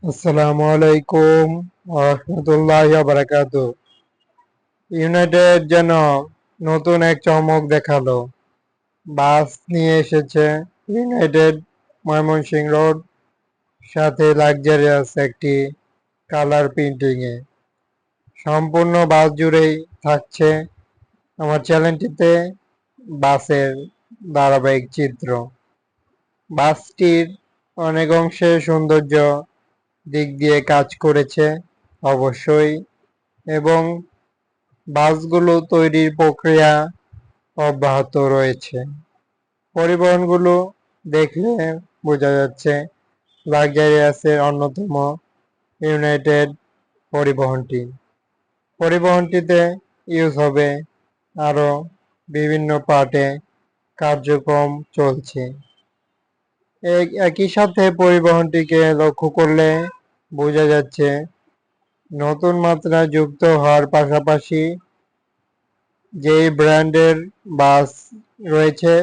আসসালামু আলাইকুম রহমতুল্লাহ বারাকাতু। ইউনাইটেড যেন নতুন এক চমক দেখালো। বাস নিয়ে এসেছে ইউনাইটেড ময়মনসিংহ রোড, সাথে লাক্সারিয়াস একটি কালার প্রিন্টিং এ। সম্পূর্ণ বাস জুড়েই থাকছে আমার চ্যানেলটিতে বাসের ধারাবাহিক চিত্র। বাসটির অনেক অংশে সৌন্দর্য দিক দিয়ে কাজ করেছে অবশ্যই, এবং বাসগুলো তৈরির প্রক্রিয়া অব্যাহত রয়েছে। পরিবহনগুলো দেখলে বোঝা যাচ্ছে লাক্সারিয়াসের অন্যতম ইউনাইটেড পরিবহনটি। পরিবহনটিতে ইউজ হবে আরও বিভিন্ন পার্টে কার্যক্রম চলছে। একই সাথে পরিবহনটিকে লক্ষ্য করলে বোঝা যাচ্ছে নতুন মাত্রা যুক্ত হওয়ার পাশাপাশি যেই ব্র্যান্ডের বাস রয়েছে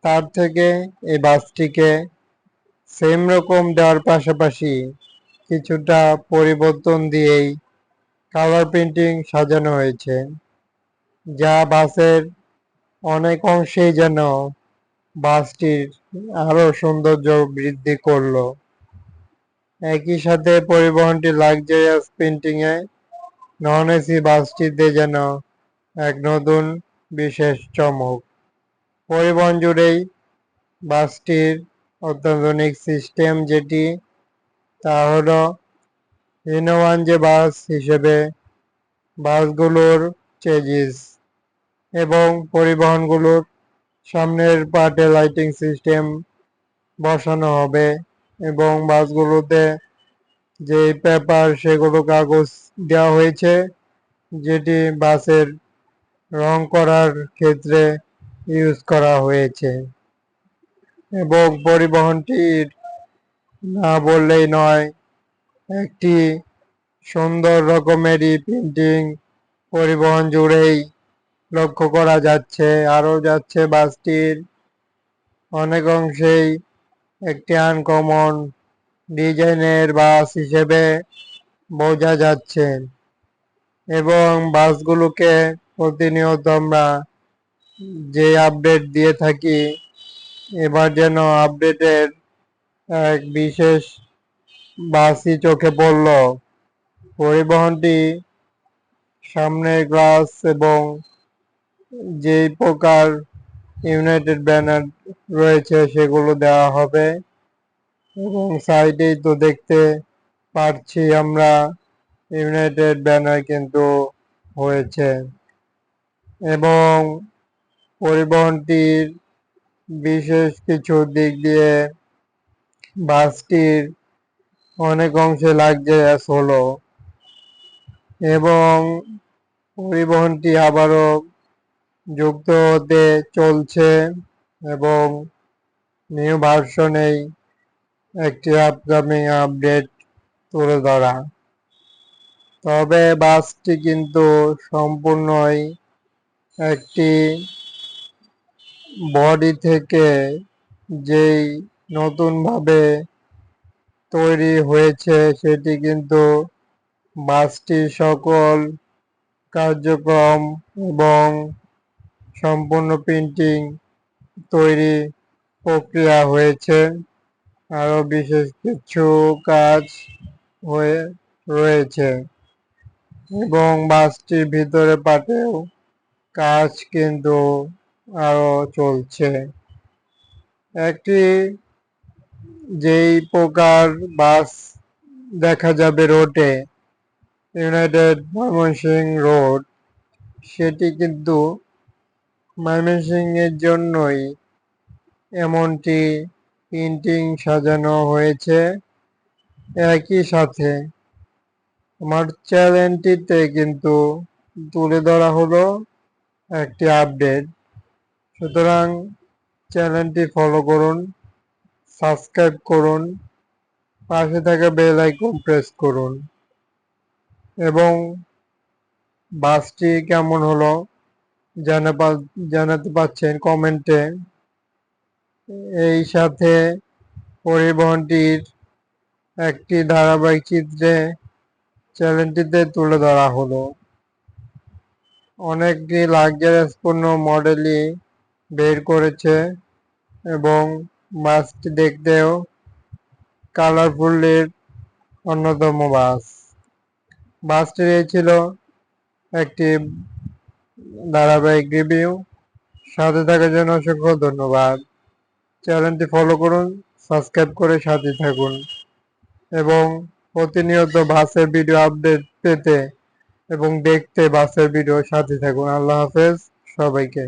তার থেকে এই বাসটিকে সেম রকম দেওয়ার পাশাপাশি কিছুটা পরিবর্তন দিয়েই কালার প্রিন্টিং সাজানো হয়েছে, যা বাসের অনেক অংশেই যেন বাসটির আরো সৌন্দর্য বৃদ্ধি করলো। একই সাথে পরিবহনটি লাক্সারিয়াস প্রিন্টিং এ নন এসি বাসটিতে যেন এক নতুন বিশেষ চমক। পরিবহন জুড়েই বাসটির অত্যাধুনিক সিস্টেম, যেটি তা হলো ইনোভান যে বাস হিসেবে বাসগুলোর চেজিস এবং পরিবহনগুলোর সামনের পার্টে লাইটিং সিস্টেম বসানো হবে, এবং বাসগুলোতে যে পেপার সেগুলো কাগজ দেওয়া হয়েছে, যেটি বাসের রং করার ক্ষেত্রে ইউজ করা হয়েছে। এবং পরিবহনটির না বললেই নয়, একটি সুন্দর রকমেরই প্রিন্টিং পরিবহন জুড়েই লক্ষ্য করা যাচ্ছে। আরও যাচ্ছে বাসটির অনেক অংশেই একটি আনকমন ডিজাইনের বাস হিসেবে বোঝা যাচ্ছে, এবং বাসগুলোকে প্রতিনিয়ত আমরা যে আপডেট দিয়ে থাকি, এবার যেন আপডেটের এক বিশেষ বাসই চোখে পড়ল। পরিবহনটি সামনের গ্লাস এবং যেই প্রকার ইউনাইটেড ব্যানার রয়েছে সেগুলো দেওয়া হবে, এবং সাইডেই তো দেখতে পারছি আমরা ইউনাইটেড ব্যানার কিন্তু হয়েছে। এবং পরিবহনটির বিশেষ কিছু দিক দিয়ে বাসটির অনেক অংশে লাক্সারিয়াস হলো, এবং পরিবহনটি আবারও যুক্ত হতে চলছে, এবং নিউ ভার্সনেই একটি আপকামিং আপডেট তুলে ধরা। তবে বাসটি কিন্তু সম্পূর্ণই একটি বডি থেকে যেই নতুনভাবে তৈরি হয়েছে সেটি কিন্তু বাসটির সকল কার্যক্রম এবং সম্পূর্ণ প্রিন্টিং তৈরি প্রক্রিয়া হয়েছে। আরও বিশেষ কিছু কাজ হয়ে রয়েছে, এবং বাসটির ভিতরে পাটেও কাজ কিন্তু আরও চলছে। একটি যেই প্রকার বাস দেখা যাবে রোডে, ইউনাইটেড ময়মনসিংহ রোড, সেটি কিন্তু ময়মনসিংহের জন্যই এমনটি প্রিন্টিং সাজানো হয়েছে। একই সাথে আমার চ্যানেলটিতে কিন্তু তুলে ধরা হলো একটি আপডেট। সুতরাং চ্যানেলটি ফলো করুন, সাবস্ক্রাইব করুন, পাশে থাকা বেল আইকন প্রেস করুন, এবং বাসটি কেমন হলো জানাতে পাচ্ছেন কমেন্টে। এই সাথে পরিবহনটির একটি ধারাবাহিক চিত্রে চ্যানেলটিতে তুলে ধরা হলো। অনেকটি লাক্সারিয়াস পণ্য মডেলই বের করেছে এবং বাসটি দেখতেও কালারফুলের অন্যতম বাস। বাসটির এই ছিল একটি ধারাবাহিক রিভিউ। সাথে থাকার জন্য অসংখ্য ধন্যবাদ। চ্যানেলটি ফলো করুন, সাবস্ক্রাইব করে সাথে থাকুন এবং প্রতিনিয়ত বাসের ভিডিও আপডেট পেতে এবং দেখতে বাসের ভিডিও সাথে থাকুন। আল্লাহ হাফেজ সবাইকে।